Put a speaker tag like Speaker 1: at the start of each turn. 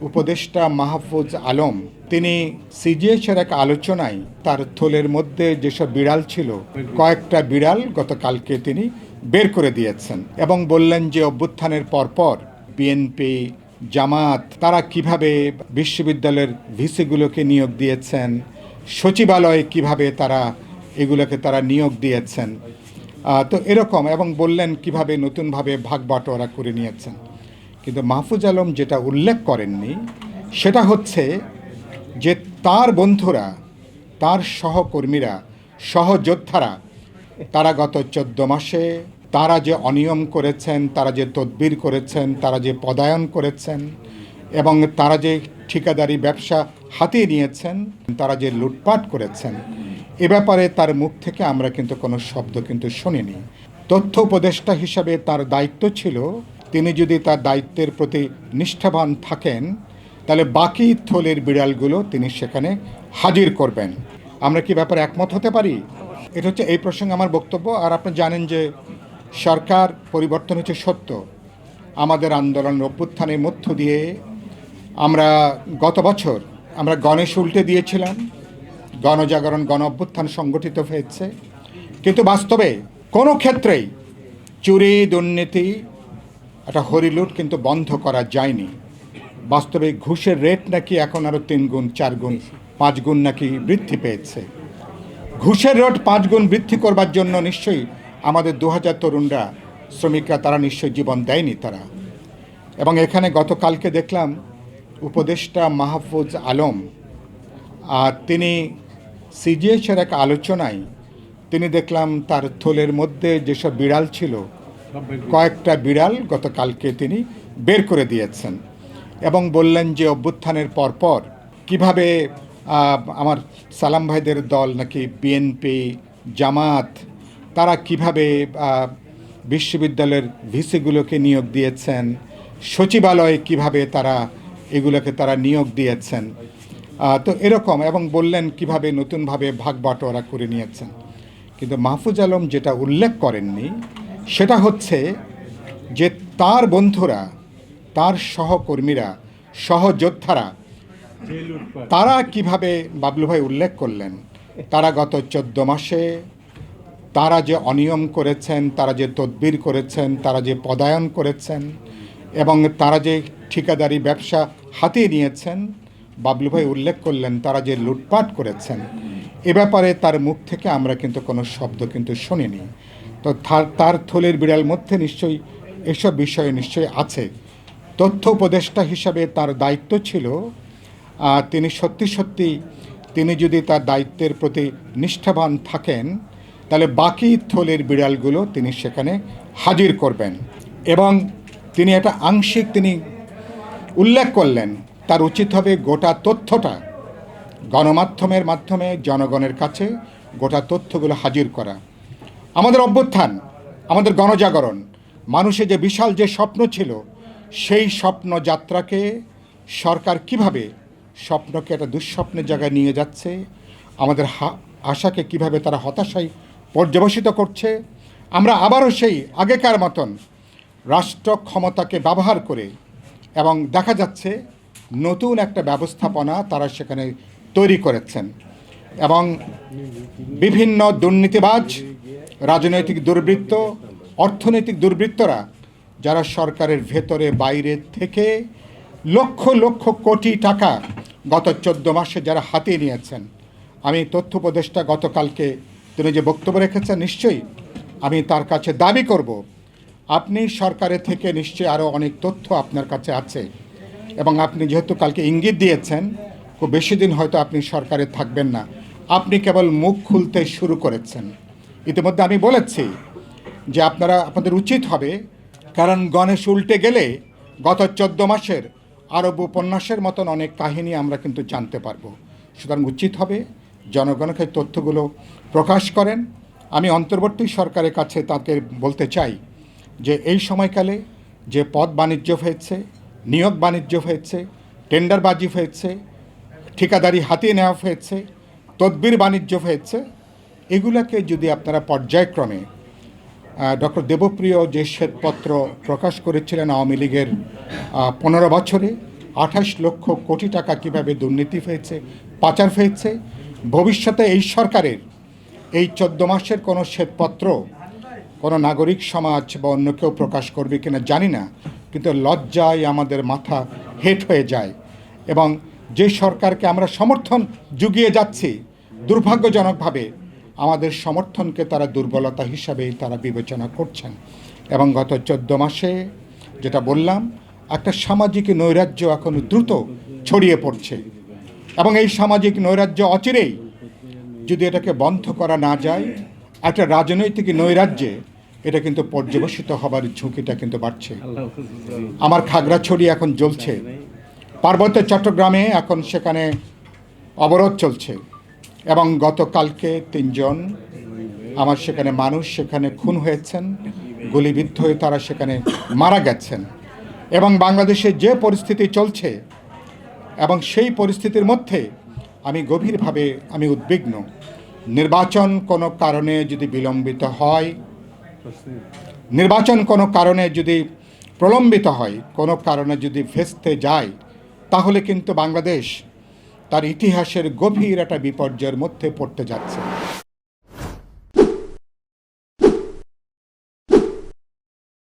Speaker 1: উপদেষ্টা মাহফুজ আলম তিনি সিজিএইচের এক আলোচনায় তার থলের মধ্যে যেসব বিড়াল ছিল কয়েকটা বিড়াল গতকালকে তিনি বের করে দিয়েছেন এবং বললেন যে অভ্যুত্থানের পরপর বিএনপি জামাত তারা কিভাবে বিশ্ববিদ্যালয়ের ভিসিগুলোকে নিয়োগ দিয়েছেন, সচিবালয়ে কিভাবে তারা এগুলোকে তারা নিয়োগ দিয়েছেন, তো এরকম এবং বললেন কিভাবে নতুনভাবে ভাগ বাটোয়ারা করে নিয়েছেন। কিন্তু মাহফুজ আলম যেটা উল্লেখ করেননি সেটা হচ্ছে যে তার বন্ধুরা, তার সহকর্মীরা, সহযোদ্ধারা তারা গত 14 মাসে তারা যে অনিয়ম করেছেন, তারা যে তদবির করেছেন, তারা যে পদায়ন করেছেন এবং তারা যে ঠিকাদারি ব্যবসা হাতিয়ে নিয়েছেন, তারা যে লুটপাট করেছেন, এ ব্যাপারে তার মুখ থেকে আমরা কিন্তু কোনো শব্দ কিন্তু শুনিনি। তথ্য উপদেষ্টা হিসাবে তার দায়িত্ব ছিল, তিনি যদি তার দায়িত্বের প্রতি নিষ্ঠাবান থাকেন তাহলে বাকি থলের বিড়ালগুলো তিনি সেখানে হাজির করবেন। আমরা কি ব্যাপারে একমত হতে পারি? এটা হচ্ছে এই প্রসঙ্গে আমার বক্তব্য। আর আপনি জানেন যে সরকার পরিবর্তন হচ্ছে সত্য। আমাদের আন্দোলন অভ্যুত্থানের মধ্য দিয়ে আমরা গত বছর আমরা গণেশ উল্টে দিয়েছিলাম, গণজাগরণ গণ অভ্যুত্থান সংগঠিত হয়েছে, কিন্তু বাস্তবে কোনো ক্ষেত্রেই চুরি দুর্নীতি একটা হরিলুট কিন্তু বন্ধ করা যায়নি। বাস্তবে ঘুষের রেট নাকি এখন আরও 3 গুণ 4 গুণ 5 গুণ নাকি বৃদ্ধি পেয়েছে। ঘুষের রেট 5 গুণ বৃদ্ধি করবার জন্য নিশ্চয়ই আমাদের 2000 তরুণরা, শ্রমিকরা তারা নিশ্চয়ই জীবন দেয়নি তারা। এবং এখানে গতকালকে দেখলাম উপদেষ্টা মাহফুজ আলম তিনি সিজিএইচের এক আলোচনায় তিনি দেখলাম তার থলের মধ্যে যেসব বিড়াল ছিল কয়েকটা বিড়াল গতকালকে তিনি বের করে দিয়েছেন এবং বললেন যে অভ্যুত্থানের পরপর কিভাবে আমার সালাম ভাইদের দল নাকি বিএনপি জামাত তারা কিভাবে বিশ্ববিদ্যালয়ের ভিসিগুলোকে নিয়োগ দিয়েছেন, সচিবালয়ে কিভাবে তারা এগুলোকে তারা নিয়োগ দিয়েছেন, তো এরকম এবং বললেন কিভাবে নতুনভাবে ভাগ বাটোয়ারা করে নিয়েছেন। কিন্তু মাহফুজ আলম যেটা উল্লেখ করেননি সেটা হচ্ছে যে তার বন্ধুরা, তার সহকর্মীরা, সহযোদ্ধারা তারা কিভাবে, বাবলু ভাই উল্লেখ করলেন, তারা গত 14 মাসে তারা যে অনিয়ম করেছেন, তারা যে তদবির করেছেন, তারা যে পদায়ন করেছেন এবং তারা যে ঠিকাদারি ব্যবসা হাতিয়ে নিয়েছেন, বাবলু ভাই উল্লেখ করলেন তারা যে লুটপাট করেছেন, এ ব্যাপারে তার মুখ থেকে আমরা কিন্তু কোনো শব্দ কিন্তু শুনিনি। তো তার থলের বিড়াল মধ্যে নিশ্চয়ই এসব বিষয়ে নিশ্চয়ই আছে। তথ্য উপদেষ্টা হিসাবে তার দায়িত্ব ছিল, তিনি সত্যি তিনি যদি তার দায়িত্বের প্রতি নিষ্ঠাবান থাকেন তাহলে বাকি থলের বিড়ালগুলো তিনি সেখানে হাজির করবেন। এবং তিনি এটা আংশিক তিনি উল্লেখ করলেন, তার উচিত হবে গোটা তথ্যটা গণমাধ্যমের মাধ্যমে জনগণের কাছে গোটা তথ্যগুলো হাজির করা। আমাদের অভ্যুত্থান, আমাদের গণজাগরণ, মানুষের যে বিশাল যে স্বপ্ন ছিল সেই স্বপ্ন যাত্রাকে সরকার কিভাবে স্বপ্নকে একটা দুঃস্বপ্নের জায়গায় নিয়ে যাচ্ছে, আমাদের আশাকে কিভাবে তারা হতাশায় পর্যবসিত করছে। আমরা আবারও সেই আগেকার মতন রাষ্ট্র ক্ষমতাকে ব্যবহার করে এবং দেখা যাচ্ছে নতুন একটা ব্যবস্থাপনা তারা সেখানে তৈরি করেছেন এবং বিভিন্ন দুর্নীতিবাজ, রাজনৈতিক দুর্বৃত্ত, অর্থনৈতিক দুর্বৃত্তরা যারা সরকারের ভেতরে বাইরে থেকে লক্ষ লক্ষ কোটি টাকা গত 14 মাসে যারা হাতিয়ে নিয়েছেন। আমি তথ্য উপদেষ্টা গতকালকে তিনি যে বক্তব্য রেখেছেন, নিশ্চয়ই আমি তার কাছে দাবি করব, আপনি সরকারের থেকে নিশ্চয়ই আরও অনেক তথ্য আপনার কাছে আছে এবং আপনি যেহেতু কালকে ইঙ্গিত দিয়েছেন খুব বেশি দিন হয়তো আপনি সরকারে থাকবেন না, আপনি কেবল মুখ খুলতে শুরু করেছেন। ইতিমধ্যে আমি বলেছি যে আপনাদের উচিত হবে, কারণ গণেশ উল্টে গেলে গত 14 মাসের আরব উপন্যাসের মতন অনেক কাহিনী আমরা কিন্তু জানতে পারবো। সুতরাং উচিত হবে জনগণকে তথ্যগুলো প্রকাশ করেন। আমি অন্তর্বর্তী সরকারের কাছে তাকে বলতে চাই যে এই সময়কালে যে পদ বাণিজ্য হয়েছে, নিয়োগ বাণিজ্য হয়েছে, টেন্ডারবাজি হয়েছে, ঠিকাদারি হাতিয়ে নেওয়া হয়েছে, তদবির বাণিজ্য হয়েছে, এগুলাকে যদি আপনারা পর্যায়ক্রমে ডক্টর দেবপ্রিয় যে শ্বেতপত্র প্রকাশ করেছিলেন আওয়ামী লীগের 15 বছরে, 28 লক্ষ কোটি টাকা কিভাবে দুর্নীতি হয়েছে, পাচার হয়েছে। ভবিষ্যতে এই সরকারের এই 14 মাসের কোনো শ্বেতপত্র কোনো নাগরিক সমাজ বা অন্য কেউ প্রকাশ করবে কিনা জানি না, কিন্তু লজ্জায় আমাদের মাথা হেট হয়ে যায়। এবং যে সরকারকে আমরা সমর্থন জুগিয়ে যাচ্ছি, দুর্ভাগ্যজনকভাবে আমাদের সমর্থনকে তারা দুর্বলতা হিসাবেই তারা বিবেচনা করছেন। এবং গত 14 মাসে যেটা বললাম, একটা সামাজিক নৈরাজ্য এখন দ্রুত ছড়িয়ে পড়ছে এবং এই সামাজিক নৈরাজ্য অচিরেই যদি এটাকে বন্ধ করা না যায়, একটা রাজনৈতিক নৈরাজ্যে এটা কিন্তু পর্যবসিত হবার ঝুঁকিটা কিন্তু বাড়ছে। আমার খাগড়াছড়ি এখন জ্বলছে, পার্বত্য চট্টগ্রামে এখন সেখানে অবরোধ চলছে এবং গতকালকে 3 জন আমার সেখানে মানুষ সেখানে খুন হয়েছেন, গুলিবিদ্ধ হয়ে তারা সেখানে মারা গেছেন। এবং বাংলাদেশে যে পরিস্থিতি চলছে এবং সেই পরিস্থিতির মধ্যে আমি গভীরভাবে উদ্বিগ্ন। নির্বাচন কোনো কারণে যদি বিলম্বিত হয়, নির্বাচন কোনো কারণে যদি প্রলম্বিত হয়, কোনো কারণে যদি ভেস্তে যায়, তাহলে কিন্তু বাংলাদেশ তার ইতিহাসের গভীর একটা বিপর্যয়ের মধ্যে পড়তে যাচ্ছে।